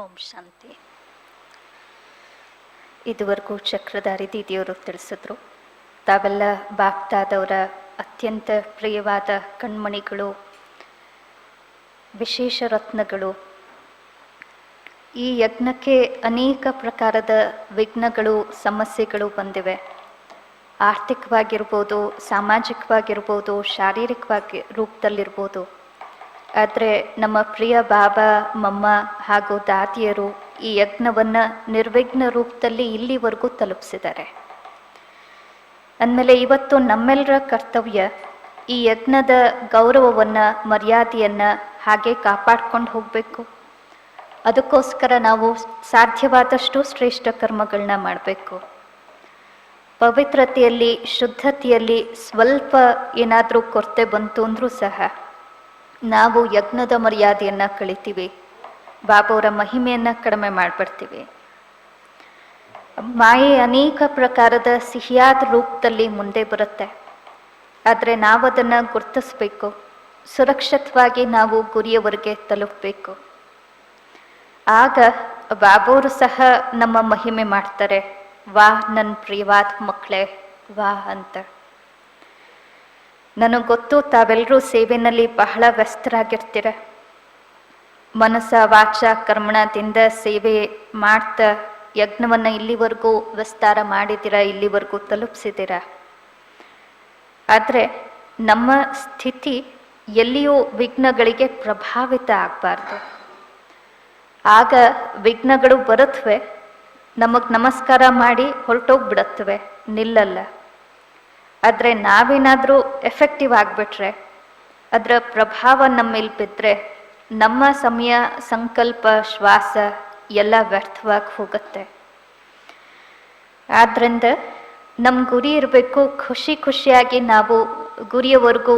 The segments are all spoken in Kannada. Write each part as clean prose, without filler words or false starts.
ಓಂ ಶಾಂತಿ. ಇದುವರೆಗೂ ಚಕ್ರಧಾರಿ ದೀದಿಯವರು ತಿಳಿಸಿದ್ರು. ತಾವೆಲ್ಲ ಬಾಪ್ತಾದವರ ಅತ್ಯಂತ ಪ್ರಿಯವಾದ ಕಣ್ಮಣಿಗಳು, ವಿಶೇಷ ರತ್ನಗಳು. ಈ ಯಜ್ಞಕ್ಕೆ ಅನೇಕ ಪ್ರಕಾರದ ವಿಘ್ನಗಳು, ಸಮಸ್ಯೆಗಳು ಬಂದಿವೆ. ಆರ್ಥಿಕವಾಗಿರ್ಬೋದು, ಸಾಮಾಜಿಕವಾಗಿರ್ಬೋದು, ಶಾರೀರಿಕವಾಗಿ ರೂಪದಲ್ಲಿರ್ಬೋದು. ಆದರೆ ನಮ್ಮ ಪ್ರಿಯ ಬಾಬಾ, ಮಮ್ಮ ಹಾಗೂ ದಾದಿಯರು ಈ ಯಜ್ಞವನ್ನು ನಿರ್ವಿಘ್ನ ರೂಪದಲ್ಲಿ ಇಲ್ಲಿವರೆಗೂ ತಲುಪಿಸಿದ್ದಾರೆ. ಅಂದಮೇಲೆ ಇವತ್ತು ನಮ್ಮೆಲ್ಲರ ಕರ್ತವ್ಯ ಈ ಯಜ್ಞದ ಗೌರವವನ್ನು, ಮರ್ಯಾದೆಯನ್ನು ಹಾಗೆ ಕಾಪಾಡ್ಕೊಂಡು ಹೋಗಬೇಕು. ಅದಕ್ಕೋಸ್ಕರ ನಾವು ಸಾಧ್ಯವಾದಷ್ಟು ಶ್ರೇಷ್ಠ ಕರ್ಮಗಳನ್ನ ಮಾಡಬೇಕು. ಪವಿತ್ರತೆಯಲ್ಲಿ, ಶುದ್ಧತೆಯಲ್ಲಿ ಸ್ವಲ್ಪ ಏನಾದರೂ ಕೊರತೆ ಬಂತು ಅಂದರೂ ಸಹ ನಾವು ಯಜ್ಞದ ಮರ್ಯಾದೆಯನ್ನು ಕಳಿತೀವಿ, ಬಾಬಾವರ ಮಹಿಮೆಯನ್ನು ಕಡಿಮೆ ಮಾಡಿಬಿಡ್ತೀವಿ. ಮಾಯೆ ಅನೇಕ ಪ್ರಕಾರದ ಸಿಹಿಯಾದ ರೂಪದಲ್ಲಿ ಮುಂದೆ ಬರುತ್ತೆ. ಆದರೆ ನಾವದನ್ನು ಗುರುತಿಸ್ಬೇಕು. ಸುರಕ್ಷಿತವಾಗಿ ನಾವು ಗುರಿಯವರೆಗೆ ತಲುಪಬೇಕು. ಆಗ ಬಾಬಾವರು ಸಹ ನಮ್ಮ ಮಹಿಮೆ ಮಾಡ್ತಾರೆ. ವಾ ನನ್ನ ಪ್ರಿಯವಾದ ಮಕ್ಕಳೇ, ವಾ ಅಂತ. ನನಗೆ ಗೊತ್ತು, ತಾವೆಲ್ಲರೂ ಸೇವೆಯಲ್ಲಿ ಬಹಳ ವ್ಯಸ್ತರಾಗಿರ್ತೀರ. ಮನಸ್ಸ, ವಾಚ, ಕರ್ಮಣದಿಂದ ಸೇವೆ ಮಾಡ್ತಾ ಯಜ್ಞವನ್ನು ಇಲ್ಲಿವರೆಗೂ ವಿಸ್ತಾರ ಮಾಡಿದ್ದೀರ, ಇಲ್ಲಿವರೆಗೂ ತಲುಪಿಸಿದ್ದೀರ. ಆದರೆ ನಮ್ಮ ಸ್ಥಿತಿ ಎಲ್ಲಿಯೂ ವಿಘ್ನಗಳಿಗೆ ಪ್ರಭಾವಿತ ಆಗಬಾರ್ದು. ಆಗ ವಿಘ್ನಗಳು ಬರುತ್ತವೆ, ನಮಗೆ ನಮಸ್ಕಾರ ಮಾಡಿ ಹೊರಟೋಗ್ಬಿಡತ್ತವೆ, ನಿಲ್ಲಲ್ಲ. ಆದರೆ ನಾವೇನಾದರೂ ಎಫೆಕ್ಟಿವ್ ಆಗಿಬಿಟ್ರೆ, ಅದರ ಪ್ರಭಾವ ನಮ್ಮೇಲೆ ಬಿದ್ದರೆ ನಮ್ಮ ಸಮಯ, ಸಂಕಲ್ಪ, ಶ್ವಾಸ ಎಲ್ಲ ವ್ಯರ್ಥವಾಗಿ ಹೋಗುತ್ತೆ. ಆದ್ದರಿಂದ ನಮ್ಮ ಗುರಿ ಇರಬೇಕು, ಖುಷಿ ಖುಷಿಯಾಗಿ ನಾವು ಗುರಿಯವರೆಗೂ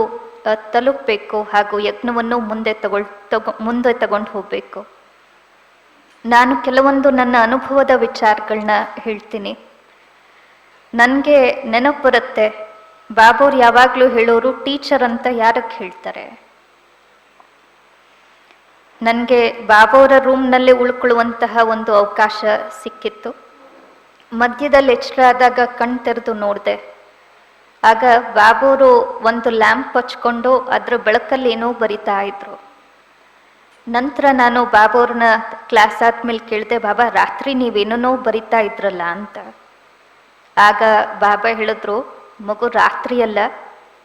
ತಲುಪಬೇಕು ಹಾಗೂ ಯಜ್ಞವನ್ನು ಮುಂದೆ ತಗೊಂಡು ಹೋಗಬೇಕು. ನಾನು ಕೆಲವೊಂದು ನನ್ನ ಅನುಭವದ ವಿಚಾರಗಳನ್ನ ಹೇಳ್ತೀನಿ. ನನಗೆ ನೆನಪು ಬರುತ್ತೆ, ಬಾಬಾವ್ರು ಯಾವಾಗಲೂ ಹೇಳೋರು ಟೀಚರ್ ಅಂತ ಯಾರಕ್ಕೆ ಹೇಳ್ತಾರೆ. ನನಗೆ ಬಾಬಾವರ ರೂಮ್ನಲ್ಲೇ ಉಳ್ಕೊಳ್ಳುವಂತಹ ಒಂದು ಅವಕಾಶ ಸಿಕ್ಕಿತ್ತು. ಮಧ್ಯದಲ್ಲಿ ಎಚ್ಚರ ಆದಾಗ ಕಣ್ ತೆರೆದು ನೋಡಿದೆ. ಆಗ ಬಾಬಾವರು ಒಂದು ಲ್ಯಾಂಪ್ ಹಚ್ಕೊಂಡು ಅದರ ಬೆಳಕಲ್ಲಿ ಏನೋ ಬರಿತಾ ಇದ್ರು. ನಂತರ ನಾನು ಬಾಬಾವ್ರನ್ನ ಕ್ಲಾಸ್ ಆದ್ಮೇಲೆ ಕೇಳಿದೆ, ಬಾಬಾ ರಾತ್ರಿ ನೀವೇನೋ ಬರಿತಾ ಇದ್ರಲ್ಲ ಅಂತ. ಆಗ ಬಾಬಾ ಹೇಳಿದ್ರು, ಮಗು ರಾತ್ರಿಯಲ್ಲ,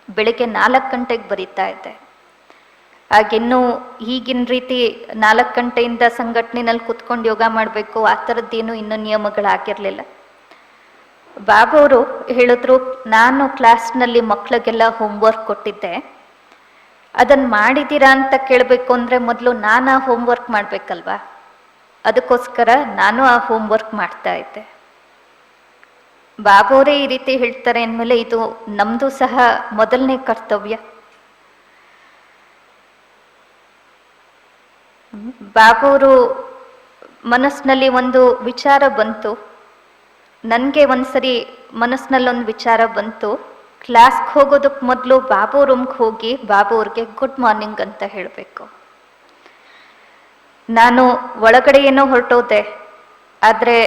ಬೆಳಿಗ್ಗೆ 4 ಗಂಟೆಗೆ ಬರಿತಾ ಇದ್ದೆ. ಆಗಿನ್ನೂ ಈಗಿನ ರೀತಿ 4 ಗಂಟೆಯಿಂದ ಸಂಘಟನೆಯಲ್ಲಿ ಕುತ್ಕೊಂಡು ಯೋಗ ಮಾಡಬೇಕು ಆ ಥರದ್ದೇನು ಇನ್ನೂ ನಿಯಮಗಳಾಗಿರಲಿಲ್ಲ. ಬಾಬಾವರು ಹೇಳಿದ್ರು, ನಾನು ಕ್ಲಾಸ್ನಲ್ಲಿ ಮಕ್ಕಳಿಗೆಲ್ಲ ಹೋಮ್ವರ್ಕ್ ಕೊಟ್ಟಿದ್ದೆ, ಅದನ್ನು ಮಾಡಿದ್ದೀರಾ ಅಂತ ಕೇಳಬೇಕು ಅಂದರೆ ಮೊದಲು ನಾನು ಆ ಹೋಮ್ವರ್ಕ್ ಮಾಡಬೇಕಲ್ವಾ. ಅದಕ್ಕೋಸ್ಕರ ನಾನು ಆ ಹೋಮ್ವರ್ಕ್ ಮಾಡ್ತಾ ಇದ್ದೆ. ಬಾಬಾವರೇ ಈ ರೀತಿ ಹೇಳ್ತಾರೆ ಅಂದಮೇಲೆ ಇದು ನಮ್ಮದು ಸಹ ಮೊದಲನೇ ಕರ್ತವ್ಯ. ಬಾಬಾವರು ಮನಸ್ಸಿನಲ್ಲಿ ಒಂದು ವಿಚಾರ ಬಂತು. ನನಗೆ ಒಂದ್ಸರಿ ಮನಸ್ಸಿನಲ್ಲೊಂದು ವಿಚಾರ ಬಂತು, ಕ್ಲಾಸ್ಗೆ ಹೋಗೋದಕ್ಕೆ ಮೊದಲು ಬಾಬಾ ರೂಮ್ಗೆ ಹೋಗಿ ಬಾಬಾವ್ರಿಗೆ ಗುಡ್ ಮಾರ್ನಿಂಗ್ ಅಂತ ಹೇಳಬೇಕು. ನಾನು ಒಳಗಡೆ ಏನೋ ಹೊರಟೋದೆ, ಆದರೆ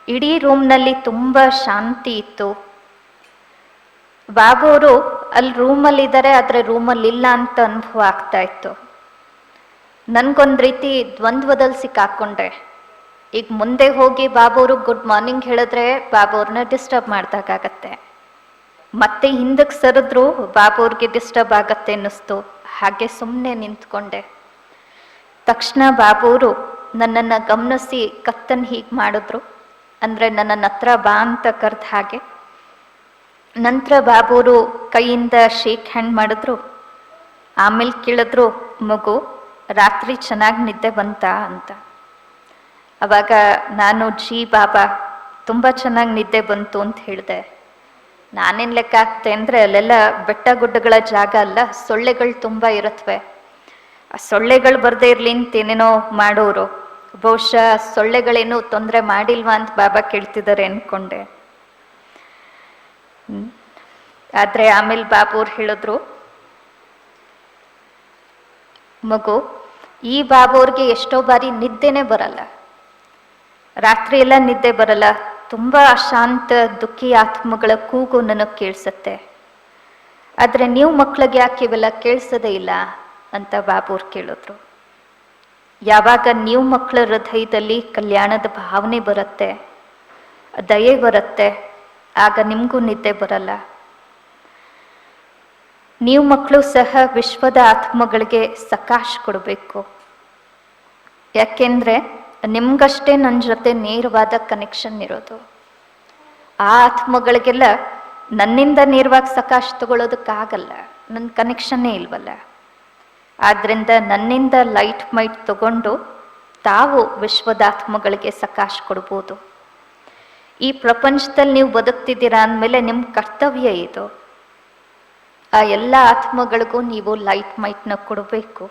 ಇಡೀ ರೂಮ್ನಲ್ಲಿ ತುಂಬ ಶಾಂತಿ ಇತ್ತು. ಬಾಬಾವರು ಅಲ್ಲಿ ರೂಮಲ್ಲಿದ್ದಾರೆ, ಆದರೆ ರೂಮಲ್ಲಿ ಇಲ್ಲ ಅಂತ ಅನುಭವ ಆಗ್ತಾ ಇತ್ತು. ನನಗೊಂದು ರೀತಿ ದ್ವಂದ್ವದಲ್ಲಿ ಸಿಕ್ಕಾಕೊಂಡೆ. ಈಗ ಮುಂದೆ ಹೋಗಿ ಬಾಬಾವರು ಗುಡ್ ಮಾರ್ನಿಂಗ್ ಹೇಳಿದ್ರೆ ಬಾಬಾವ್ರನ್ನ ಡಿಸ್ಟರ್ಬ್ ಮಾಡ್ದಾಗತ್ತೆ, ಮತ್ತೆ ಹಿಂದಕ್ಕೆ ಸರಿದ್ರು ಬಾಬಾವ್ರಿಗೆ ಡಿಸ್ಟರ್ಬ್ ಆಗತ್ತೆ ಅನ್ನಿಸ್ತು. ಹಾಗೆ ಸುಮ್ಮನೆ ನಿಂತ್ಕೊಂಡೆ. ತಕ್ಷಣ ಬಾಬಾವರು ನನ್ನನ್ನು ಗಮನಿಸಿ ಕತ್ತನ್ನು ಹೀಗೆ ಮಾಡಿದ್ರು, ಅಂದರೆ ನನ್ನ ಹತ್ರ ಬಾ ಅಂತ ಕರೆದ ಹಾಗೆ. ನಂತರ ಬಾಬಾವರು ಕೈಯಿಂದ ಶೇಕ್ ಹ್ಯಾಂಡ್ ಮಾಡಿದ್ರು. ಆಮೇಲೆ ಕೇಳಿದ್ರು, ಮಗು ರಾತ್ರಿ ಚೆನ್ನಾಗಿ ನಿದ್ದೆ ಬಂತಾ ಅಂತ. ಅವಾಗ ನಾನು ಜಿ ಬಾಬಾ, ತುಂಬ ಚೆನ್ನಾಗಿ ನಿದ್ದೆ ಬಂತು ಅಂತ ಹೇಳಿದೆ. ನಾನೇನು ಲೆಕ್ಕ ಆಗ್ತೆ ಅಂದರೆ ಅಲ್ಲೆಲ್ಲ ಬೆಟ್ಟ ಗುಡ್ಡಗಳ ಜಾಗ ಅಲ್ಲ, ಸೊಳ್ಳೆಗಳು ತುಂಬ ಇರುತ್ತವೆ. ಆ ಸೊಳ್ಳೆಗಳು ಬರದೇ ಇರಲಿ ಅಂತೇನೇನೋ ಮಾಡೋರು. ಬಹುಶಃ ಸೊಳ್ಳೆಗಳೇನು ತೊಂದರೆ ಮಾಡಿಲ್ವಾ ಅಂತ ಬಾಬಾ ಕೇಳ್ತಿದ್ದಾರೆ ಅಂದ್ಕೊಂಡೆ. ಆದರೆ ಆಮೇಲೆ ಬಾಬಾವ್ರು ಹೇಳಿದ್ರು, ಮಗು ಈ ಬಾಬೋರ್ಗೆ ಎಷ್ಟೋ ಬಾರಿ ನಿದ್ದೆನೇ ಬರಲ್ಲ, ರಾತ್ರಿ ಎಲ್ಲ ನಿದ್ದೆ ಬರಲ್ಲ, ತುಂಬ ಅಶಾಂತ ದುಃಖಿ ಆತ್ಮಗಳ ಕೂಗು ನನಗೆ ಕೇಳಿಸತ್ತೆ. ಆದರೆ ನೀವು ಮಕ್ಕಳಿಗೆ ಯಾಕೆ ಇವೆಲ್ಲ ಕೇಳಿಸೋದೇ ಇಲ್ಲ ಅಂತ ಬಾಬೋರ್ ಕೇಳಿದ್ರು. ಯಾವಾಗ ನೀವು ಮಕ್ಕಳ ಹೃದಯದಲ್ಲಿ ಕಲ್ಯಾಣದ ಭಾವನೆ ಬರುತ್ತೆ, ದಯೆ ಬರುತ್ತೆ, ಆಗ ನಿಮಗೂ ನಿದ್ದೆ ಬರಲ್ಲ. ನೀವು ಮಕ್ಕಳು ಸಹ ವಿಶ್ವದ ಆತ್ಮಗಳಿಗೆ ಸಕಾಶ ಕೊಡಬೇಕು. ಯಾಕೆಂದರೆ ನಿಮ್ಗಷ್ಟೇ ನನ್ನ ಜೊತೆ ನೇರವಾದ ಕನೆಕ್ಷನ್ ಇರೋದು. ಆ ಆತ್ಮಗಳಿಗೆಲ್ಲ ನನ್ನಿಂದ ನೇರವಾಗಿ ಸಕಾಶ ತಗೊಳ್ಳೋದಕ್ಕಾಗಲ್ಲ, ನನ್ನ ಕನೆಕ್ಷನ್ನೇ ಇಲ್ವಲ್ಲ. ಆದ್ದರಿಂದ ನನ್ನಿಂದ ಲೈಟ್ ಮೈಟ್ ತಗೊಂಡು ತಾವು ವಿಶ್ವದ ಆತ್ಮಗಳಿಗೆ ಸಕಾಶ ಕೊಡ್ಬೋದು. ಈ ಪ್ರಪಂಚದಲ್ಲಿ ನೀವು ಬದುಕ್ತಿದ್ದೀರಾ ಅಂದಮೇಲೆ ನಿಮ್ಮ ಕರ್ತವ್ಯ ಇದು. ಆ ಎಲ್ಲ ಆತ್ಮಗಳಿಗೂ ನೀವು ಲೈಟ್ ಮೈಟ್ನ ಕೊಡಬೇಕು.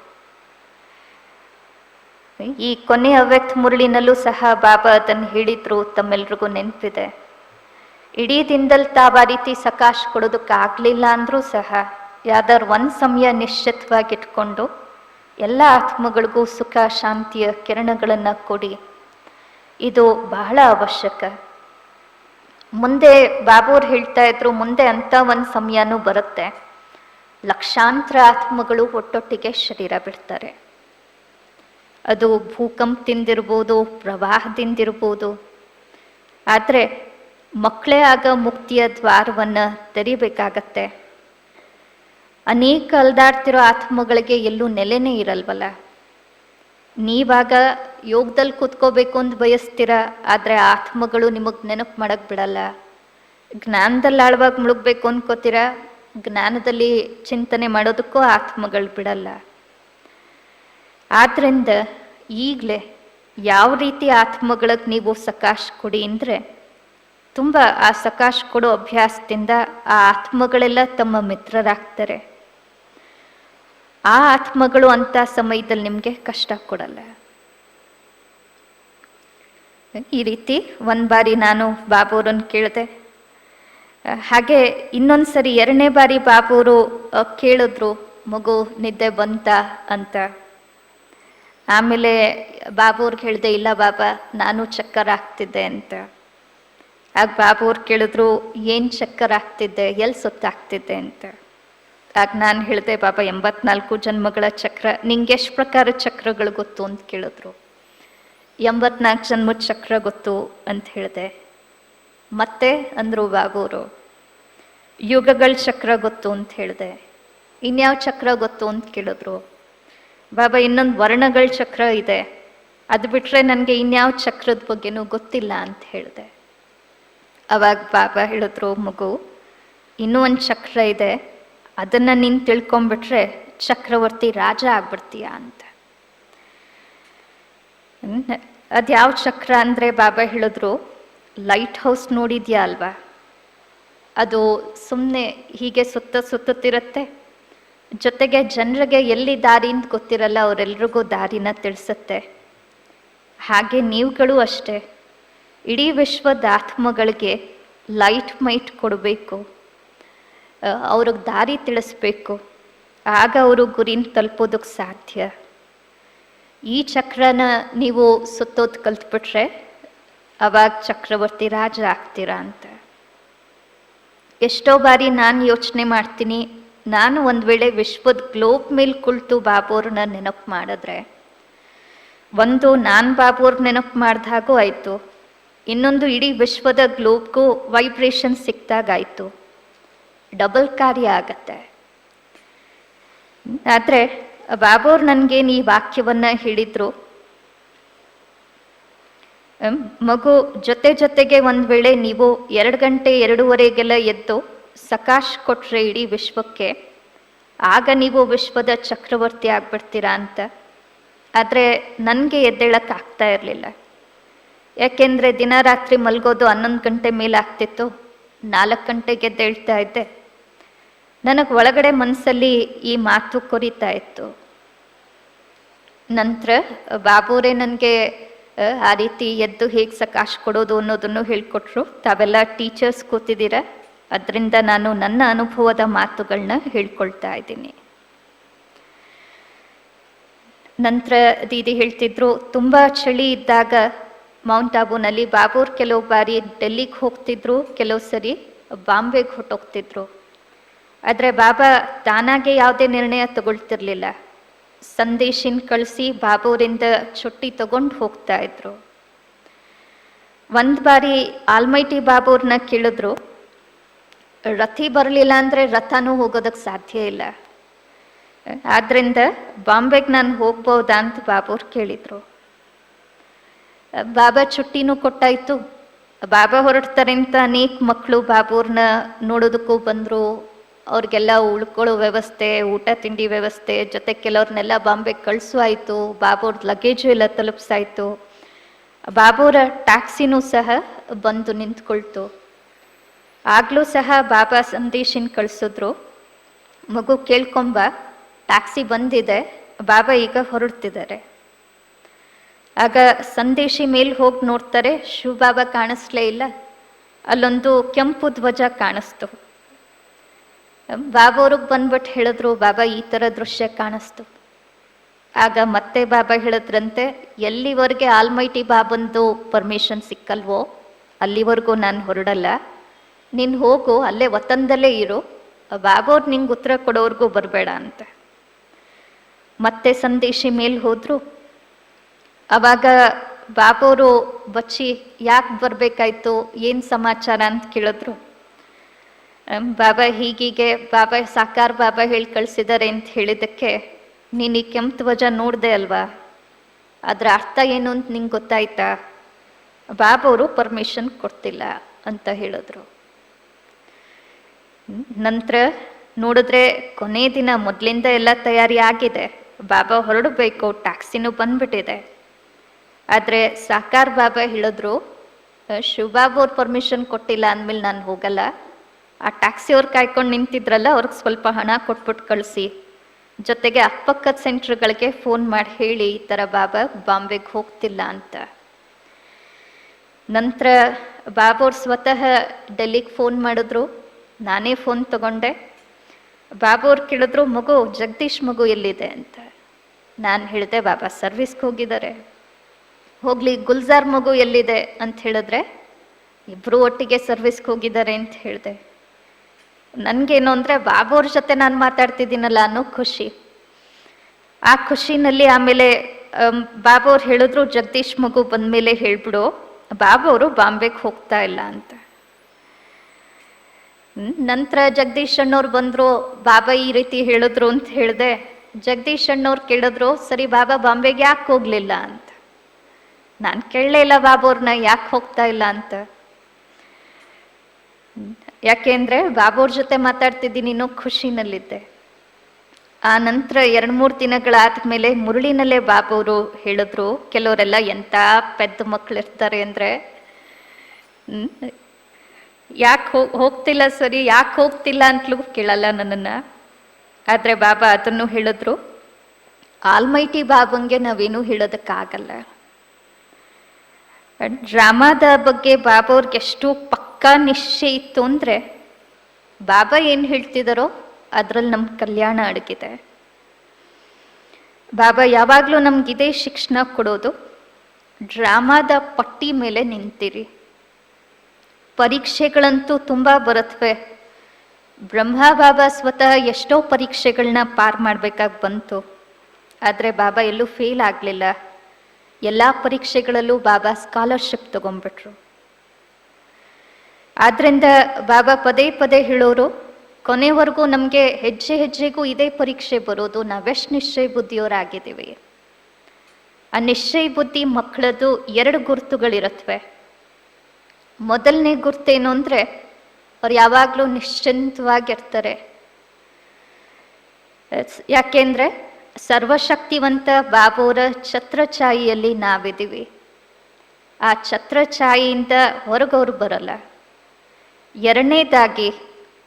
ಈ ಕೊನೆಯ ಅವ್ಯಕ್ತ ಮುರುಳಿನಲ್ಲೂ ಸಹ ಬಾಬಾ ಅದನ್ನು ಹೇಳಿದ್ರು, ತಮ್ಮೆಲ್ರಿಗೂ ನೆನಪಿದೆ. ಇಡೀ ದಿನದಲ್ಲಿ ತಾವು ಆ ರೀತಿ ಸಕಾಶ ಕೊಡೋದಕ್ಕಾಗಲಿಲ್ಲ ಅಂದರೂ ಸಹ ಯಾವ್ದಾದ್ರು ಒಂದು ಸಮಯ ನಿಶ್ಚಿತವಾಗಿಟ್ಕೊಂಡು ಎಲ್ಲ ಆತ್ಮಗಳಿಗೂ ಸುಖ ಶಾಂತಿಯ ಕಿರಣಗಳನ್ನು ಕೊಡಿ. ಇದು ಬಹಳ ಅವಶ್ಯಕ. ಮುಂದೆ ಬಾಬೋರ್ ಹೇಳ್ತಾ ಇದ್ರು, ಮುಂದೆ ಅಂತ ಒಂದು ಸಮಯನೂ ಬರುತ್ತೆ, ಲಕ್ಷಾಂತರ ಆತ್ಮಗಳು ಒಟ್ಟೊಟ್ಟಿಗೆ ಶರೀರ ಬಿಡ್ತಾರೆ. ಅದು ಭೂಕಂಪದಿಂದಿರ್ಬೋದು, ಪ್ರವಾಹದಿಂದಿರ್ಬೋದು. ಆದರೆ ಮಕ್ಕಳೇ ಆಗ ಮುಕ್ತಿಯ ದ್ವಾರವನ್ನು ತೆರಿಬೇಕಾಗತ್ತೆ. ಅನೇಕ ಅಲ್ದಾಡ್ತಿರೋ ಆತ್ಮಗಳಿಗೆ ಎಲ್ಲೂ ನೆಲೆನೇ ಇರಲ್ವಲ್ಲ. ನೀವಾಗ ಯೋಗದಲ್ಲಿ ಕೂತ್ಕೋಬೇಕು ಅಂತ ಬಯಸ್ತೀರ, ಆದರೆ ಆತ್ಮಗಳು ನಿಮಗೆ ನೆನಪು ಮಾಡಕ್ಕೆ ಬಿಡಲ್ಲ. ಜ್ಞಾನದಲ್ಲಿ ಆಳವಾಗಿ ಮುಳುಗಬೇಕು ಅಂದ್ಕೋತೀರ, ಜ್ಞಾನದಲ್ಲಿ ಚಿಂತನೆ ಮಾಡೋದಕ್ಕೂ ಆತ್ಮಗಳು ಬಿಡಲ್ಲ. ಆದ್ದರಿಂದ ಈಗಲೇ ಯಾವ ರೀತಿ ಆತ್ಮಗಳಿಗೆ ನೀವು ಸಕಾಶ ಕೊಡಿ ಅಂದರೆ, ತುಂಬ ಆ ಸಕಾಶ ಕೊಡೋ ಅಭ್ಯಾಸದಿಂದ ಆ ಆತ್ಮಗಳೆಲ್ಲ ತಮ್ಮ ಮಿತ್ರರಾಗ್ತಾರೆ. ಆ ಆತ್ಮಗಳು ಅಂಥ ಸಮಯದಲ್ಲಿ ನಿಮಗೆ ಕಷ್ಟ ಕೊಡಲ್ಲ. ಈ ರೀತಿ ಒಂದು ಬಾರಿ ನಾನು ಬಾಬೋರನ್ನು ಕೇಳಿದೆ. ಹಾಗೆ ಇನ್ನೊಂದು ಸರಿ ಎರಡನೇ ಬಾರಿ ಬಾಬೋರು ಕೇಳಿದ್ರು, ಮಗು ನಿದ್ದೆ ಬಂತ ಅಂತ. ಆಮೇಲೆ ಬಾಬೋರ್ಗೆ ಹೇಳಿದೆ, ಇಲ್ಲ ಬಾಬಾ ನಾನು ಚಕ್ಕರ್ ಆಗ್ತಿದ್ದೆ ಅಂತ. ಆಗ ಬಾಬೋರು ಕೇಳಿದ್ರು, ಏನು ಚಕ್ಕರ್ ಆಗ್ತಿದ್ದೆ, ಎಲ್ಲಿ ಸುತ್ತಾಗ್ತಿದ್ದೆ ಅಂತ. ಆಗ ನಾನು ಹೇಳಿದೆ, ಬಾಬಾ 84 ಜನ್ಮಗಳ ಚಕ್ರ, ನಿಂಗೆ ಎಷ್ಟು ಪ್ರಕಾರ ಚಕ್ರಗಳು ಗೊತ್ತು ಅಂತ ಕೇಳಿದ್ರು. 84 ಜನ್ಮದ ಚಕ್ರ ಗೊತ್ತು ಅಂತ ಹೇಳಿದೆ. ಮತ್ತೆ ಅಂದರು ಬಾಬೋರು, ಯುಗಗಳ ಚಕ್ರ ಗೊತ್ತು ಅಂತ ಹೇಳಿದೆ. ಇನ್ಯಾವ ಚಕ್ರ ಗೊತ್ತು ಅಂತ ಕೇಳಿದ್ರು. ಬಾಬಾ ಇನ್ನೊಂದು ವರ್ಣಗಳ ಚಕ್ರ ಇದೆ, ಅದು ಬಿಟ್ಟರೆ ನನಗೆ ಇನ್ಯಾವ ಚಕ್ರದ ಬಗ್ಗೆನೂ ಗೊತ್ತಿಲ್ಲ ಅಂತ ಹೇಳಿದೆ. ಅವಾಗ ಬಾಬಾ ಹೇಳಿದ್ರು, ಮಗು ಇನ್ನೂ ಒಂದು ಚಕ್ರ ಇದೆ, ಅದನ್ನು ನೀನು ತಿಳ್ಕೊಂಬಿಟ್ರೆ ಚಕ್ರವರ್ತಿ ರಾಜ ಆಗ್ಬಿಡ್ತೀಯ ಅಂತ. ಅದ್ಯಾವ ಚಕ್ರ ಅಂದರೆ ಬಾಬಾ ಹೇಳಿದ್ರು, ಲೈಟ್ ಹೌಸ್ ನೋಡಿದ್ಯಾ ಅಲ್ವಾ, ಅದು ಸುಮ್ಮನೆ ಹೀಗೆ ಸುತ್ತುತ್ತಿರುತ್ತೆ. ಜೊತೆಗೆ ಜನರಿಗೆ ಎಲ್ಲಿ ದಾರಿ ಅಂತ ಗೊತ್ತಿರಲ್ಲ, ಅವರೆಲ್ರಿಗೂ ದಾರಿನ ತಿಳಿಸುತ್ತೆ. ಹಾಗೆ ನೀವುಗಳು ಅಷ್ಟೇ ಇಡೀ ವಿಶ್ವದ ಆತ್ಮಗಳಿಗೆ ಲೈಟ್ ಮೈಟ್ ಕೊಡಬೇಕು, ಅವ್ರಿಗೆ ದಾರಿ ತಿಳಿಸ್ಬೇಕು. ಆಗ ಅವರು ಗುರಿನ ತಲುಪೋದಕ್ಕೆ ಸಾಧ್ಯ. ಈ ಚಕ್ರನ ನೀವು ಸುತ್ತೋದು ಕಲ್ತ್ಬಿಟ್ರೆ ಅವಾಗ ಚಕ್ರವರ್ತಿ ರಾಜ ಆಗ್ತೀರಾ ಅಂತ. ಎಷ್ಟೋ ಬಾರಿ ನಾನು ಯೋಚನೆ ಮಾಡ್ತೀನಿ, ನಾನು ಒಂದು ವೇಳೆ ವಿಶ್ವದ ಗ್ಲೋಬ್ ಮೇಲೆ ಕುಳಿತು ಬಾಬೋರನ್ನ ನೆನಪು ಮಾಡಿದ್ರೆ, ಒಂದು ನಾನು ಬಾಬೋರ್ ನೆನಪು ಮಾಡಿದಾಗೂ ಆಯಿತು, ಇನ್ನೊಂದು ಇಡೀ ವಿಶ್ವದ ಗ್ಲೋಬ್ಗೂ ವೈಬ್ರೇಷನ್ ಸಿಕ್ತಾಗಾಯಿತು, ಡಬಲ್ ಕಾರ್ಯ ಆಗತ್ತೆ. ಆದರೆ ಬಾಬೋರ್ ನನಗೇನು ಈ ವಾಕ್ಯವನ್ನು ಹೇಳಿದರು, ಮಗು ಜೊತೆಗೆ ಒಂದು ವೇಳೆ ನೀವು 2 ಗಂಟೆ 2:30 ಎದ್ದು ಸಕಾಶ ಕೊಟ್ಟರೆ ಇಡೀ ವಿಶ್ವಕ್ಕೆ, ಆಗ ನೀವು ವಿಶ್ವದ ಚಕ್ರವರ್ತಿ ಆಗ್ಬಿಡ್ತೀರಾ ಅಂತ. ಆದರೆ ನನಗೆ ಎದ್ದೇಳಕ್ಕೆ ಆಗ್ತಾ ಇರಲಿಲ್ಲ. ಯಾಕೆಂದರೆ ದಿನ ರಾತ್ರಿ ಮಲಗೋದು 11 ಗಂಟೆ ಮೇಲೆ ಆಗ್ತಿತ್ತು. 4 ಗಂಟೆಗೆ ಎದ್ದೇಳ್ತಾ ಇದ್ದೆ. ನನಗೆ ಒಳಗಡೆ ಮನಸ್ಸಲ್ಲಿ ಈ ಮಾತು ಕೊರಿತಾ ಇತ್ತು. ನಂತರ ಬಾಬೋರೇ ನನಗೆ ಆ ರೀತಿ ಎದ್ದು ಹೇಗೆ ಸಕಾಶ ಕೊಡೋದು ಅನ್ನೋದನ್ನು ಹೇಳ್ಕೊಟ್ರು. ತಾವೆಲ್ಲ ಟೀಚರ್ಸ್ ಕೂತಿದ್ದೀರ, ಅದರಿಂದ ನಾನು ನನ್ನ ಅನುಭವದ ಮಾತುಗಳನ್ನ ಹೇಳ್ಕೊಳ್ತಾ ಇದ್ದೀನಿ. ನಂತರ ದೀದಿ ಹೇಳ್ತಿದ್ರು, ತುಂಬ ಚಳಿ ಇದ್ದಾಗ ಮೌಂಟ್ ಆಬೂನಲ್ಲಿ ಬಾಬೂರ್ ಕೆಲವು ಬಾರಿ ಡೆಲ್ಲಿಗೆ ಹೋಗ್ತಿದ್ರು, ಕೆಲವು ಸರಿ ಬಾಂಬೆಗೆ ಹೊಟ್ಟೋಗ್ತಿದ್ರು. ಆದರೆ ಬಾಬಾ ತಾನಾಗೆ ಯಾವುದೇ ನಿರ್ಣಯ ತಗೊಳ್ತಿರ್ಲಿಲ್ಲ. ಸಂದೇಶಿನ ಕಳಿಸಿ ಬಾಬೂರಿಂದ ಚುಟ್ಟಿ ತಗೊಂಡು ಹೋಗ್ತಾ ಇದ್ರು. ಒಂದು ಬಾರಿ ಆಲ್ಮೈಟಿ ಬಾಬೂರ್ನ ಕೇಳಿದ್ರು, ರಥಿ ಬರಲಿಲ್ಲ ಅಂದರೆ ರಥನೂ ಹೋಗೋದಕ್ಕೆ ಸಾಧ್ಯ ಇಲ್ಲ, ಆದ್ದರಿಂದ ಬಾಂಬೆಗೆ ನಾನು ಹೋಗ್ಬೋದಾ ಅಂತ ಬಾಬೂರ್ ಕೇಳಿದರು. ಬಾಬಾ ಚುಟ್ಟಿನೂ ಕೊಟ್ಟಾಯಿತು. ಬಾಬಾ ಹೊರಡ್ತಾರೆ ಅಂತ ಅನೇಕ ಮಕ್ಕಳು ಬಾಬೂರ್ನ ನೋಡೋದಕ್ಕೂ ಬಂದರು. ಅವ್ರಿಗೆಲ್ಲ ಉಳ್ಕೊಳ್ಳೋ ವ್ಯವಸ್ಥೆ, ಊಟ ತಿಂಡಿ ವ್ಯವಸ್ಥೆ, ಜೊತೆ ಕೆಲವ್ರನ್ನೆಲ್ಲ ಬಾಂಬೆಗೆ ಕಳಿಸು ಆಯಿತು. ಬಾಬೂರ್ದು ಲಗೇಜು ಎಲ್ಲ ತಲುಪಿಸಾಯಿತು. ಬಾಬೂರ ಟ್ಯಾಕ್ಸಿನೂ ಸಹ ಬಂದು ನಿಂತ್ಕೊಳ್ತು. ಆಗಲೂ ಸಹ ಬಾಬಾ ಸಂದೇಶಿನ ಕಳಿಸಿದ್ರು, ಮಗು ಕೇಳ್ಕೊಂಬ, ಟ್ಯಾಕ್ಸಿ ಬಂದಿದೆ, ಬಾಬಾ ಈಗ ಹೊರಡ್ತಿದ್ದಾರೆ. ಆಗ ಸಂದೇಶಿ ಮೇಲೆ ಹೋಗಿ ನೋಡ್ತಾರೆ, ಶಿವಬಾಬಾ ಕಾಣಿಸ್ಲೇ ಇಲ್ಲ. ಅಲ್ಲೊಂದು ಕೆಂಪು ಧ್ವಜ ಕಾಣಿಸ್ತು. ಬಾಬಾ ಅವ್ರಿಗೆ ಬಂದ್ಬಿಟ್ಟು ಹೇಳಿದ್ರು, ಬಾಬಾ ಈ ಥರ ದೃಶ್ಯ ಕಾಣಿಸ್ತು. ಆಗ ಮತ್ತೆ ಬಾಬಾ ಹೇಳಿದ್ರಂತೆ, ಎಲ್ಲಿವರೆಗೆ ಆಲ್ಮೈಟಿ ಬಾಬಂದು ಪರ್ಮಿಷನ್ ಸಿಕ್ಕಲ್ವೋ ಅಲ್ಲಿವರೆಗೂ ನಾನು ಹೊರಡಲ್ಲ, ನೀನು ಹೋಗು, ಅಲ್ಲೇ ವತನದಲ್ಲೇ ಇರು, ಬಾಬೋರು ನಿಂಗೆ ಉತ್ತರ ಕೊಡೋರ್ಗೂ ಬರಬೇಡ ಅಂತ. ಮತ್ತೆ ಸಂದೇಶಿ ಮೇಲೆ ಹೋದ್ರು. ಅವಾಗ ಬಾಬೋರು ಬಚ್ಚಿ ಯಾಕೆ ಬರಬೇಕಾಯ್ತು, ಏನು ಸಮಾಚಾರ ಅಂತ ಕೇಳಿದ್ರು. ಬಾಬಾ ಹೀಗೀಗೆ ಬಾಬಾ ಸಾಕಾರ ಬಾಬಾ ಹೇಳಿ ಕಳಿಸಿದ್ದಾರೆ ಅಂತ ಹೇಳಿದ್ದಕ್ಕೆ, ನೀನು ಈ ಕೆಂಪು ಧ್ವಜ ನೋಡಿದೆ ಅಲ್ವಾ, ಅದರ ಅರ್ಥ ಏನು ಅಂತ ನಿಂಗೆ ಗೊತ್ತಾಯ್ತಾ? ಬಾಬೋರು ಪರ್ಮಿಷನ್ ಕೊಡ್ತಿಲ್ಲ ಅಂತ ಹೇಳಿದ್ರು. ನಂತರ ನೋಡಿದ್ರೆ ಕೊನೆ ದಿನ ಮೊದಲಿಂದ ಎಲ್ಲ ತಯಾರಿ ಆಗಿದೆ, ಬಾಬಾ ಹೊರಡಬೇಕು, ಟ್ಯಾಕ್ಸಿನೂ ಬಂದ್ಬಿಟ್ಟಿದೆ. ಆದರೆ ಸಾಕಾರ ಬಾಬಾ ಹೇಳಿದ್ರು, ಶಿವಬಾಬು ಪರ್ಮಿಷನ್ ಕೊಟ್ಟಿಲ್ಲ ಅಂದಮೇಲೆ ನಾನು ಹೋಗಲ್ಲ, ಆ ಟ್ಯಾಕ್ಸಿಯವ್ರು ಕಾಯ್ಕೊಂಡು ನಿಂತಿದ್ರಲ್ಲ ಅವ್ರಿಗೆ ಸ್ವಲ್ಪ ಹಣ ಕೊಟ್ಬಿಟ್ಟು ಕಳಿಸಿ, ಜೊತೆಗೆ ಅಕ್ಕಪಕ್ಕದ ಸೆಂಟ್ರ್ಗಳಿಗೆ ಫೋನ್ ಮಾಡಿ ಹೇಳಿ ಈ ಥರ ಬಾಬಾ ಬಾಂಬೆಗೆ ಹೋಗ್ತಿಲ್ಲ ಅಂತ. ನಂತರ ಬಾಬೋರು ಸ್ವತಃ ಡೆಲ್ಲಿಗೆ ಫೋನ್ ಮಾಡಿದ್ರು. ನಾನೇ ಫೋನ್ ತಗೊಂಡೆ. ಬಾಬೋರು ಕೇಳಿದ್ರು, ಮಗು ಜಗದೀಶ್ ಮಗು ಎಲ್ಲಿದೆ ಅಂತ. ನಾನು ಹೇಳಿದೆ, ಬಾಬಾ ಸರ್ವಿಸ್ಗೆ ಹೋಗಿದ್ದಾರೆ. ಹೋಗ್ಲಿ, ಗುಲ್ಜಾರ್ ಮಗು ಎಲ್ಲಿದೆ ಅಂತ ಹೇಳಿದ್ರೆ, ಇಬ್ಬರು ಒಟ್ಟಿಗೆ ಸರ್ವಿಸ್ಗೆ ಹೋಗಿದ್ದಾರೆ ಅಂತ ಹೇಳಿದೆ. ನನಗೇನು ಅಂದರೆ ಬಾಬೋರ ಜೊತೆ ನಾನು ಮಾತಾಡ್ತಿದ್ದೀನಲ್ಲ ಅನ್ನೋ ಖುಷಿ. ಆ ಖುಷಿನಲ್ಲಿ ಆಮೇಲೆ ಬಾಬೋರು ಹೇಳಿದ್ರು, ಜಗದೀಶ್ ಮಗು ಬಂದಮೇಲೆ ಹೇಳ್ಬಿಡು, ಬಾಬೋರು ಬಾಂಬೆಗೆ ಹೋಗ್ತಾ ಇಲ್ಲ ಅಂತ. ನಂತರ ಜಗದೀಶ್ ಅಣ್ಣವ್ರು ಬಂದರು, ಬಾಬಾ ಈ ರೀತಿ ಹೇಳಿದ್ರು ಅಂತ ಹೇಳಿದೆ. ಜಗದೀಶ್ ಅಣ್ಣವ್ರು ಕೇಳಿದ್ರು, ಸರಿ ಬಾಬಾ ಬಾಂಬೆಗೆ ಯಾಕೆ ಹೋಗಲಿಲ್ಲ ಅಂತ. ನಾನು ಕೇಳಲೇ ಇಲ್ಲ ಬಾಬೋರ್ನ ಯಾಕೆ ಹೋಗ್ತಾ ಇಲ್ಲ ಅಂತ. ಯಾಕೆಂದರೆ ಬಾಬೋರ್ ಜೊತೆ ಮಾತಾಡ್ತಿದ್ದೀನಿ ಅನ್ನೋ ಖುಷಿನಲ್ಲಿದ್ದೆ. ಆ ನಂತರ 2-3 ದಿನಗಳಾದ್ಮೇಲೆ ಮುರುಳಿನಲ್ಲೇ ಬಾಬೋರು ಹೇಳಿದ್ರು, ಕೆಲವರೆಲ್ಲ ಎಂಥ ಪೆದ್ದ ಮಕ್ಕಳಿರ್ತಾರೆ ಅಂದರೆ, ಯಾಕೆ ಹೋಗ್ತಿಲ್ಲ, ಸರಿ ಯಾಕೆ ಹೋಗ್ತಿಲ್ಲ ಅಂತಲೂ ಕೇಳಲ್ಲ ನನ್ನನ್ನು. ಆದರೆ ಬಾಬಾ ಅದನ್ನು ಹೇಳಿದ್ರು, ಆಲ್ಮೈಟಿ ಬಾಬಂಗೆ ನಾವೇನೂ ಹೇಳೋದಕ್ಕಾಗಲ್ಲ. ಡ್ರಾಮಾದ ಬಗ್ಗೆ ಬಾಬೋರ್ಗೆ ಎಷ್ಟು ಪಕ್ಕಾ ನಿಶ್ಚಯ ಇತ್ತು ಅಂದರೆ, ಬಾಬಾ ಏನು ಹೇಳ್ತಿದ್ದಾರೋ ಅದರಲ್ಲಿ ನಮ್ಮ ಕಲ್ಯಾಣ ಅಡಗಿದೆ. ಬಾಬಾ ಯಾವಾಗಲೂ ನಮಗಿದೇ ಶಿಕ್ಷಣ ಕೊಡೋದು, ಡ್ರಾಮಾದ ಪಟ್ಟಿ ಮೇಲೆ ನಿಂತಿರಿ. ಪರೀಕ್ಷೆಗಳಂತೂ ತುಂಬ ಬರುತ್ತವೆ. ಬ್ರಹ್ಮ ಬಾಬಾ ಸ್ವತಃ ಎಷ್ಟೋ ಪರೀಕ್ಷೆಗಳನ್ನ ಪಾರ್ ಮಾಡಬೇಕಾಗಿ ಬಂತು, ಆದರೆ ಬಾಬಾ ಎಲ್ಲೂ ಫೇಲ್ ಆಗಲಿಲ್ಲ. ಎಲ್ಲ ಪರೀಕ್ಷೆಗಳಲ್ಲೂ ಬಾಬಾ ಸ್ಕಾಲರ್ಶಿಪ್ ತಗೊಂಡ್ಬಿಟ್ರು. ಆದ್ದರಿಂದ ಬಾಬಾ ಪದೇ ಪದೇ ಹೇಳೋರು, ಕೊನೆವರೆಗೂ ನಮಗೆ ಹೆಜ್ಜೆ ಹೆಜ್ಜೆಗೂ ಇದೇ ಪರೀಕ್ಷೆ ಬರೋದು, ನಾವೆಷ್ಟು ನಿಶ್ಚಯ ಬುದ್ಧಿಯವರಾಗಿದ್ದೀವಿ. ಆ ನಿಶ್ಚಯ ಬುದ್ಧಿ ಮಕ್ಕಳದು 2 ಗುರುತುಗಳಿರುತ್ತವೆ. ಮೊದಲನೇ ಗುರ್ತೇನು ಅಂದರೆ, ಅವ್ರು ಯಾವಾಗಲೂ ನಿಶ್ಚಿಂತವಾಗಿರ್ತಾರೆ. ಯಾಕೆಂದರೆ ಸರ್ವಶಕ್ತಿವಂತ ಬಾಬೋರ ಛತ್ರಛಾಯಿಯಲ್ಲಿ ನಾವಿದ್ದೀವಿ. ಆ ಛತ್ರಛಾಯಿಯಿಂದ ಹೊರಗವ್ರು ಬರಲ್ಲ. ಎರಡನೇದಾಗಿ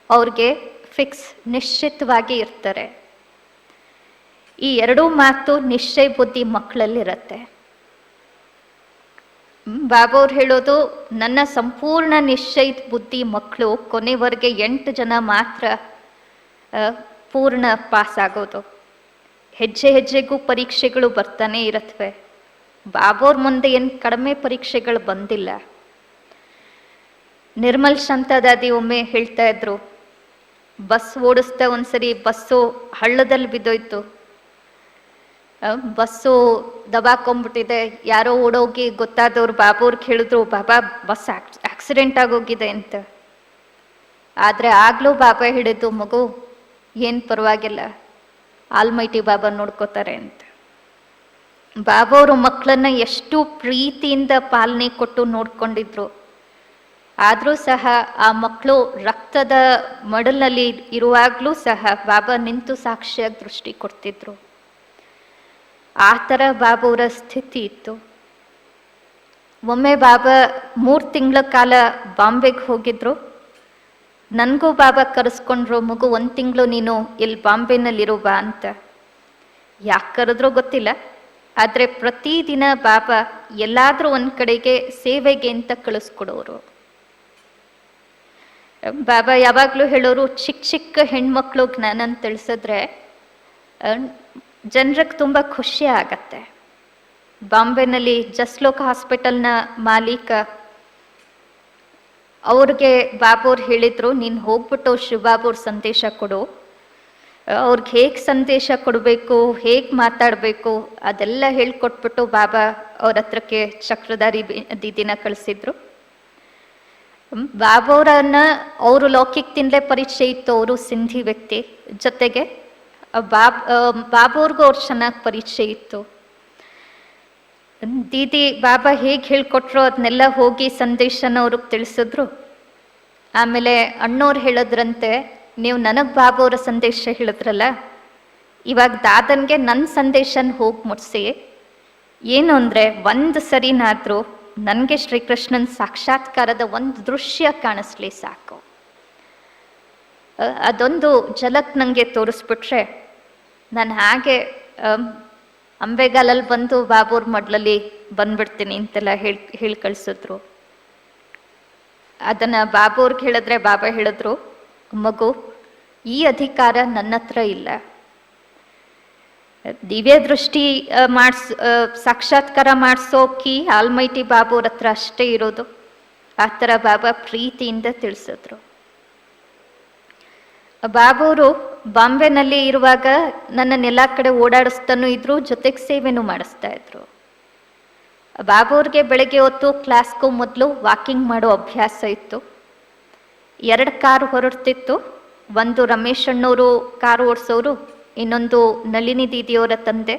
ಅವ್ರಿಗೆ ಫಿಕ್ಸ್, ನಿಶ್ಚಿತವಾಗಿ ಇರ್ತಾರೆ. ಈ 2 ಮಾತು ನಿಶ್ಚಯ ಬುದ್ಧಿ ಮಕ್ಕಳಲ್ಲಿರುತ್ತೆ. ಬಾಬೋರು ಹೇಳೋದು, ನನ್ನ ಸಂಪೂರ್ಣ ನಿಶ್ಚಯಿತ ಬುದ್ಧಿ ಮಕ್ಕಳು ಕೊನೆವರೆಗೆ 8 ಜನ ಮಾತ್ರ ಪೂರ್ಣ ಪಾಸ್ ಆಗೋದು. ಹೆಜ್ಜೆ ಹೆಜ್ಜೆಗೂ ಪರೀಕ್ಷೆಗಳು ಬರ್ತಾನೆ ಇರತ್ವೆ. ಬಾಬೋರ್ ಮುಂದೆ ಏನು ಕಡಿಮೆ ಪರೀಕ್ಷೆಗಳು ಬಂದಿಲ್ಲ. ನಿರ್ಮಲ್ ಶಾಂತದಾದಿ ಒಮ್ಮೆ ಹೇಳ್ತಾ ಇದ್ರು, ಬಸ್ ಓಡಿಸ್ತಾ ಒಂದ್ಸರಿ ಬಸ್ಸು ಹಳ್ಳದಲ್ಲಿ ಬಿದ್ದೋಯ್ತು. ಬಸ್ಸು ದಬಾಕೊಂಡ್ಬಿಟ್ಟಿದೆ. ಯಾರೋ ಓಡೋಗಿ ಗೊತ್ತಾದವ್ರು ಬಾಬೋರ್ಗೆ ಹೇಳಿದ್ರು, ಬಾಬಾ ಬಸ್ ಆಕ್ಸಿಡೆಂಟ್ ಆಗೋಗಿದೆ ಅಂತ. ಆದರೆ ಆಗ್ಲೂ ಬಾಬಾ ಹಿಡಿದು, ಮಗು ಏನು ಪರವಾಗಿಲ್ಲ, ಆಲ್ಮೈಟಿ ಬಾಬಾ ನೋಡ್ಕೋತಾರೆ ಅಂತ. ಬಾಬಾ ಅವರು ಮಕ್ಕಳನ್ನ ಎಷ್ಟು ಪ್ರೀತಿಯಿಂದ ಪಾಲನೆ ಕೊಟ್ಟು ನೋಡ್ಕೊಂಡಿದ್ರು. ಆದರೂ ಸಹ ಆ ಮಕ್ಕಳು ರಕ್ತದ ಮಡಲಿನಲ್ಲಿ ಇರುವಾಗಲೂ ಸಹ ಬಾಬಾ ನಿಂತು ಸಾಕ್ಷಿಯಾಗಿ ದೃಷ್ಟಿ ಕೊಡ್ತಿದ್ರು. ಆ ಥರ ಬಾಬಾ ಅವರ ಸ್ಥಿತಿ ಇತ್ತು. ಒಮ್ಮೆ ಬಾಬಾ 3 ತಿಂಗಳ ಕಾಲ ಬಾಂಬೆಗೆ ಹೋಗಿದ್ರು. ನನಗೂ ಬಾಬಾ ಕರೆಸ್ಕೊಂಡ್ರು, ಮಗು 1 ತಿಂಗಳು ನೀನು ಇಲ್ಲಿ ಬಾಂಬೆನಲ್ಲಿರುವ ಅಂತ. ಯಾಕೆ ಕರೆದ್ರೂ ಗೊತ್ತಿಲ್ಲ, ಆದರೆ ಪ್ರತಿದಿನ ಬಾಬಾ ಎಲ್ಲಾದರೂ ಒಂದು ಕಡೆಗೆ ಸೇವೆಗೆ ಅಂತ ಕಳಿಸ್ಕೊಡೋರು. ಬಾಬಾ ಯಾವಾಗಲೂ ಹೇಳೋರು, ಚಿಕ್ಕ ಚಿಕ್ಕ ಹೆಣ್ಮಕ್ಳು ಜ್ಞಾನನ ತಿಳಿಸಿದ್ರೆ ಜನರಿಗೆ ತುಂಬ ಖುಷಿ ಆಗತ್ತೆ. ಬಾಂಬೆನಲ್ಲಿ ಜಸ್ಲೋಕ್ ಹಾಸ್ಪಿಟಲ್ನ ಮಾಲೀಕ ಅವ್ರಿಗೆ ಬಾಬೋರ್ ಹೇಳಿದ್ರು, ನೀನು ಹೋಗ್ಬಿಟ್ಟು ಶಿವಬಾಬೋರ್ ಸಂದೇಶ ಕೊಡು, ಅವ್ರಿಗೆ ಹೇಗೆ ಸಂದೇಶ ಕೊಡಬೇಕು, ಹೇಗೆ ಮಾತಾಡಬೇಕು ಅದೆಲ್ಲ ಹೇಳ್ಕೊಟ್ಬಿಟ್ಟು ಬಾಬಾ ಅವ್ರ ಹತ್ರಕ್ಕೆ ಚಕ್ರಧಾರಿ ದೀದಿನ ಕಳಿಸಿದ್ರು. ಬಾಬೋರನ್ನ ಅವರು ಲೌಕಿಕದಿಂದಲೇ ಪರಿಚಯ ಇತ್ತು. ಅವರು ಸಿಂಧಿ ವ್ಯಕ್ತಿ, ಜೊತೆಗೆ ಬಾಬೋರ್ಗೂ ಅವ್ರು ಚೆನ್ನಾಗಿ ಪರಿಚಯ ಇತ್ತು. ದೀದಿ ಬಾಬಾ ಹೇಗೆ ಹೇಳ್ಕೊಟ್ರು ಅದನ್ನೆಲ್ಲ ಹೋಗಿ ಸಂದೇಶನ ಅವ್ರಿಗೆ ತಿಳಿಸಿದ್ರು. ಆಮೇಲೆ ಅಣ್ಣವ್ರು ಹೇಳಿದ್ರಂತೆ, ನೀವು ನನಗೆ ಬಾಬಾ ಅವರ ಸಂದೇಶ ಹೇಳಿದ್ರಲ್ಲ, ಇವಾಗ ದಾದನ್ಗೆ ನನ್ನ ಸಂದೇಶನ ಹೋಗಿ ಮುಟ್ಸಿ. ಏನು ಅಂದರೆ, ಒಂದು ಸರಿನಾದರೂ ನನಗೆ ಶ್ರೀಕೃಷ್ಣನ ಸಾಕ್ಷಾತ್ಕಾರದ ಒಂದು ದೃಶ್ಯ ಕಾಣಿಸ್ಲಿ ಸಾಕು. ಅದೊಂದು ಝಲಕ್ ನನಗೆ ತೋರಿಸ್ಬಿಟ್ರೆ ನಾನು ಹಾಗೆ ಅಂಬೆಗಾಲಲ್ಲಿ ಬಂದು ಬಾಬೋರ್ ಮಡ್ಲಲ್ಲಿ ಬಂದ್ಬಿಡ್ತೀನಿ ಅಂತೆಲ್ಲ ಹೇಳಿ ಕಳಿಸಿದ್ರು. ಅದನ್ನು ಬಾಬೋರ್ಗೆ ಹೇಳಿದ್ರೆ ಬಾಬಾ ಹೇಳಿದ್ರು, ಮಗು ಈ ಅಧಿಕಾರ ನನ್ನ ಹತ್ರ ಇಲ್ಲ. ದಿವ್ಯ ದೃಷ್ಟಿ ಸಾಕ್ಷಾತ್ಕಾರ ಮಾಡಿಸೋಕಿ ಆಲ್ಮೈಟಿ ಬಾಬೋರ್ ಹತ್ರ ಅಷ್ಟೇ ಇರೋದು. ಆ ಥರ ಬಾಬಾ ಪ್ರೀತಿಯಿಂದ ತಿಳಿಸಿದ್ರು. ಬಾಬೋರು ಬಾಂಬೆನಲ್ಲಿ ಇರುವಾಗ ನನ್ನನ್ನೆಲ್ಲ ಕಡೆ ಓಡಾಡಿಸ್ತಾನೂ ಇದ್ರು, ಜೊತೆಗೆ ಸೇವೆನೂ ಮಾಡಿಸ್ತಾ ಇದ್ರು. ಬಾಬೋರ್ಗೆ ಬೆಳಗ್ಗೆ ಹೊತ್ತು ಕ್ಲಾಸ್ಗೂ ಮೊದಲು ವಾಕಿಂಗ್ ಮಾಡೋ ಅಭ್ಯಾಸ ಇತ್ತು. 2 ಕಾರು ಹೊರಡ್ತಿತ್ತು. ಒಂದು ರಮೇಶ್ ಅಣ್ಣವರು ಕಾರು ಓಡಿಸೋರು, ಇನ್ನೊಂದು ನಳಿನಿ ದೀದಿಯವರ ತಂದೆ.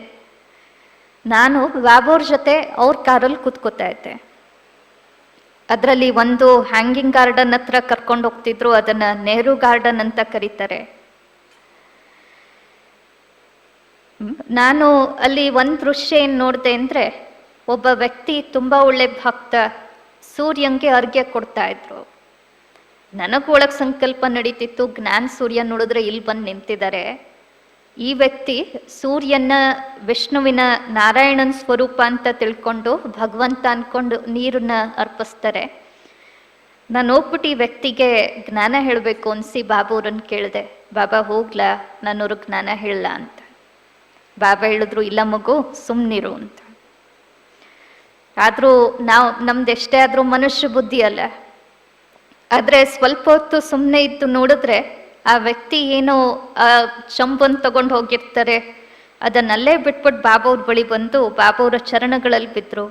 ನಾನು ಬಾಬೋರ್ ಜೊತೆ ಅವ್ರ ಕಾರಲ್ಲಿ ಕೂತ್ಕೋತಾ ಇದ್ದೆ. ಅದರಲ್ಲಿ ಒಂದು ಹ್ಯಾಂಗಿಂಗ್ ಗಾರ್ಡನ್ ಹತ್ರ ಕರ್ಕೊಂಡು ಹೋಗ್ತಿದ್ರು, ಅದನ್ನು ನೆಹರು ಗಾರ್ಡನ್ ಅಂತ ಕರೀತಾರೆ. ನಾನು ಅಲ್ಲಿ ಒಂದು ದೃಶ್ಯ ಏನು ನೋಡಿದೆ ಅಂದರೆ, ಒಬ್ಬ ವ್ಯಕ್ತಿ ತುಂಬ ಒಳ್ಳೆ ಭಕ್ತ ಸೂರ್ಯಂಗೆ ಅರ್ಘ್ಯ ಕೊಡ್ತಾ ಇದ್ರು. ನನಗೂ ಒಳಗೆ ಸಂಕಲ್ಪ ನಡೀತಿತ್ತು, ಜ್ಞಾನ ಸೂರ್ಯ ನೋಡಿದ್ರೆ ಇಲ್ಲಿ ಬಂದು ನಿಂತಿದ್ದಾರೆ, ಈ ವ್ಯಕ್ತಿ ಸೂರ್ಯನ ವಿಷ್ಣುವಿನ ನಾರಾಯಣನ ಸ್ವರೂಪ ಅಂತ ತಿಳ್ಕೊಂಡು ಭಗವಂತ ಅಂದ್ಕೊಂಡು ನೀರನ್ನ ಅರ್ಪಿಸ್ತಾರೆ. ನಾನು ಹೋಗ್ಬಿಟ್ಟು ಈ ವ್ಯಕ್ತಿಗೆ ಜ್ಞಾನ ಹೇಳಬೇಕು ಅನಿಸಿ ಬಾಬೋರನ್ನು ಕೇಳಿದೆ, ಬಾಬಾ ಹೋಗ್ಲಾ, ನಾನವ್ರಿಗೆ ಜ್ಞಾನ ಹೇಳಲ್ಲ ಅಂತ. ಬಾಬಾ ಹೇಳಿದ್ರು, ಇಲ್ಲ ಮಗು ಸುಮ್ಮನಿರು ಅಂತ. ಆದರೂ ನಮ್ದು ಎಷ್ಟೇ ಆದರೂ ಮನುಷ್ಯ ಬುದ್ಧಿ ಅಲ್ಲ. ಆದರೆ ಸ್ವಲ್ಪ ಹೊತ್ತು ಸುಮ್ಮನೆ ಇದ್ದು ನೋಡಿದ್ರೆ ಆ ವ್ಯಕ್ತಿ ಏನೋ ಚಂಬನ್ನು ತಗೊಂಡು ಹೋಗಿರ್ತಾರೆ, ಅದನ್ನಲ್ಲೇ ಬಿಟ್ಬಿಟ್ಟು ಬಾಬಾ ಅವ್ರ ಬಳಿ ಬಂದು ಬಾಬಾ ಅವರ ಚರಣಗಳಲ್ಲಿ ಬಿದ್ದರು.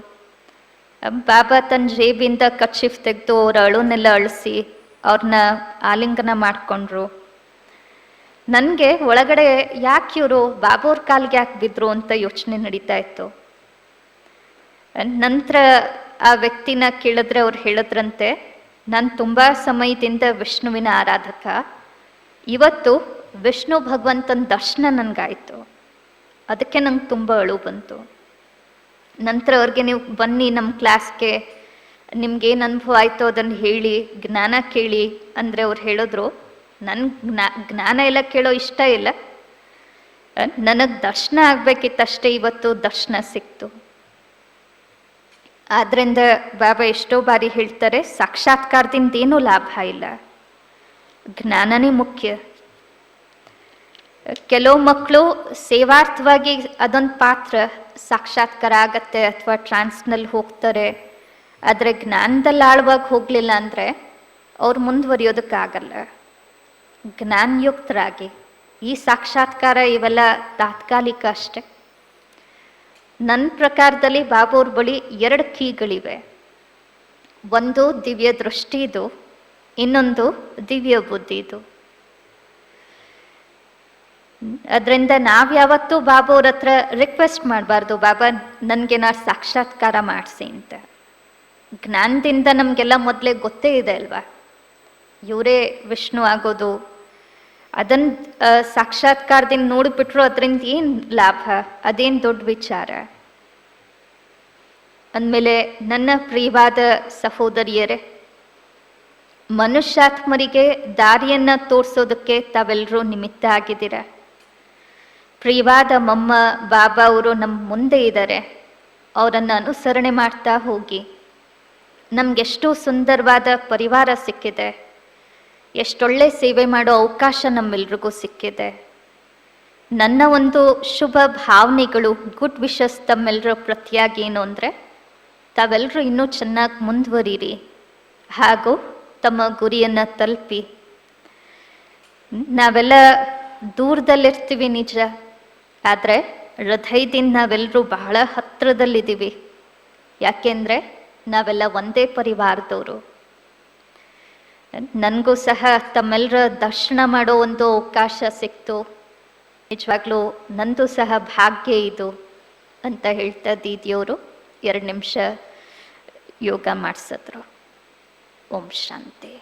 ಬಾಬಾ ತನ್ನ ಜೇಬಿಂದ ಕರ್ಚೀಫ್ ತೆಗೆದು ಅವ್ರ ಅಳುನೆಲ್ಲ ಅಳಿಸಿ ಅವ್ರನ್ನ ಆಲಿಂಗನ ಮಾಡಿಕೊಂಡ್ರು. ನನಗೆ ಒಳಗಡೆ ಯಾಕೆ ಇವರು ಬಾಬಾ ಅವ್ರ ಕಾಲಿಗೆ ಯಾಕೆ ಬಿದ್ದರು ಅಂತ ಯೋಚನೆ ನಡೀತಾ ಇತ್ತು. ನಂತರ ಆ ವ್ಯಕ್ತಿನ ಕೇಳಿದ್ರೆ ಅವ್ರು ಹೇಳಿದ್ರಂತೆ, ನಾನು ತುಂಬ ಸಮಯದಿಂದ ವಿಷ್ಣುವಿನ ಆರಾಧಕ, ಇವತ್ತು ವಿಷ್ಣು ಭಗವಂತನ ದರ್ಶನ ನನಗಾಯಿತು, ಅದಕ್ಕೆ ನಂಗೆ ತುಂಬ ಅಳು ಬಂತು. ನಂತರ ಅವ್ರಿಗೆ ನೀವು ಬನ್ನಿ ನಮ್ಮ ಕ್ಲಾಸ್ಗೆ, ನಿಮ್ಗೇನು ಅನುಭವ ಆಯಿತು ಅದನ್ನು ಹೇಳಿ, ಜ್ಞಾನ ಕೇಳಿ ಅಂದರೆ ಅವ್ರು ಹೇಳಿದ್ರು, ನನ್ನ ಜ್ಞಾನ ಎಲ್ಲ ಕೇಳೋ ಇಷ್ಟ ಇಲ್ಲ, ನನಗೆ ದರ್ಶನ ಆಗಬೇಕಿತ್ತಷ್ಟೇ, ಇವತ್ತು ದರ್ಶನ ಸಿಕ್ತು. ಆದ್ದರಿಂದ ಬಾಬಾ ಎಷ್ಟೋ ಬಾರಿ ಹೇಳ್ತಾರೆ, ಸಾಕ್ಷಾತ್ಕಾರದಿಂದ ಏನೂ ಲಾಭ ಇಲ್ಲ, ಜ್ಞಾನನೇ ಮುಖ್ಯ. ಕೆಲವು ಮಕ್ಕಳು ಸೇವಾರ್ಥವಾಗಿ ಅದೊಂದು ಪಾತ್ರ ಸಾಕ್ಷಾತ್ಕಾರ ಆಗತ್ತೆ ಅಥವಾ ಟ್ರಾನ್ಸ್ನಲ್ಲಿ ಹೋಗ್ತಾರೆ, ಆದರೆ ಜ್ಞಾನದಲ್ಲಿ ಆಳವಾಗಿ ಹೋಗಲಿಲ್ಲ ಅಂದರೆ ಅವ್ರು ಮುಂದುವರಿಯೋದಕ್ಕಾಗಲ್ಲ. ಜ್ಞಾನಯುಕ್ತರಾಗಿ ಈ ಸಾಕ್ಷಾತ್ಕಾರ ಇವೆಲ್ಲ ತಾತ್ಕಾಲಿಕ ಅಷ್ಟೆ. ನನ್ನ ಪ್ರಕಾರದಲ್ಲಿ ಬಾಬಾವ್ರ ಬಳಿ 2 ಕೀಗಳಿವೆ. ಒಂದು ದಿವ್ಯ ದೃಷ್ಟಿದು, ಇನ್ನೊಂದು ದಿವ್ಯ ಬುದ್ಧಿದು. ಅದರಿಂದ ನಾವ್ಯಾವತ್ತೂ ಬಾಬಾವ್ರ ಹತ್ರ ರಿಕ್ವೆಸ್ಟ್ ಮಾಡಬಾರ್ದು, ಬಾಬಾ ನನಗೇನಾರು ಸಾಕ್ಷಾತ್ಕಾರ ಮಾಡಿಸಿ ಅಂತ. ಜ್ಞಾನದಿಂದ ನಮಗೆಲ್ಲ ಮೊದಲೇ ಗೊತ್ತೇ ಇದೆ ಅಲ್ವಾ, ಇವರೇ ವಿಷ್ಣು ಆಗೋದು. ಅದನ್ನು ಸಾಕ್ಷಾತ್ಕಾರದಿಂದ ನೋಡಿಬಿಟ್ರು ಅದರಿಂದ ಏನು ಲಾಭ, ಅದೇನು ದೊಡ್ಡ ವಿಚಾರ. ಅಂದಮೇಲೆ ನನ್ನ ಪ್ರಿಯವಾದ ಸಹೋದರಿಯರೇ, ಮನುಷ್ಯಾತ್ಮರಿಗೆ ದಾರಿಯನ್ನು ತೋರಿಸೋದಕ್ಕೆ ತಾವೆಲ್ಲರೂ ನಿಮಿತ್ತ ಆಗಿದ್ದೀರ. ಪ್ರಿಯವಾದ ಮಮ್ಮ ಬಾಬಾ ಅವರು ನಮ್ಮ ಮುಂದೆ ಇದ್ದಾರೆ, ಅವರನ್ನು ಅನುಸರಣೆ ಮಾಡ್ತಾ ಹೋಗಿ. ನಮಗೆಷ್ಟು ಸುಂದರವಾದ ಪರಿವಾರ ಸಿಕ್ಕಿದೆ, ಎಷ್ಟೊಳ್ಳೆ ಸೇವೆ ಮಾಡೋ ಅವಕಾಶ ನಮ್ಮೆಲ್ರಿಗೂ ಸಿಕ್ಕಿದೆ. ನನ್ನ ಒಂದು ಶುಭ ಭಾವನೆಗಳು, ಗುಡ್ ವಿಶಸ್ ತಮ್ಮೆಲ್ಲರ ಪ್ರತಿಯಾಗಿ ಏನು ಅಂದರೆ, ತಾವೆಲ್ಲರೂ ಇನ್ನೂ ಚೆನ್ನಾಗಿ ಮುಂದುವರಿರಿ ಹಾಗೂ ತಮ್ಮ ಗುರಿಯನ್ನು ತಲುಪಿ. ನಾವೆಲ್ಲ ದೂರದಲ್ಲಿರ್ತೀವಿ ನಿಜ, ಆದರೆ ಹೃದಯದಿಂದ ನಾವೆಲ್ಲರೂ ಬಹಳ ಹತ್ತಿರದಲ್ಲಿದ್ದೀವಿ. ಯಾಕೆಂದರೆ ನಾವೆಲ್ಲ ಒಂದೇ ಪರಿವಾರದವರು. ನನಗೂ ಸಹ ತಮ್ಮೆಲ್ಲರ ದರ್ಶನ ಮಾಡೋ ಒಂದು ಅವಕಾಶ ಸಿಕ್ತು. ನಿಜವಾಗ್ಲೂ ನಂದು ಸಹ ಭಾಗ್ಯ ಇದು ಅಂತ ಹೇಳ್ತಾ ದೀದಿಯವರು 2 ನಿಮಿಷ ಯೋಗ ಮಾಡಿಸಿದ್ರು. ಓಂ ಶಾಂತಿ.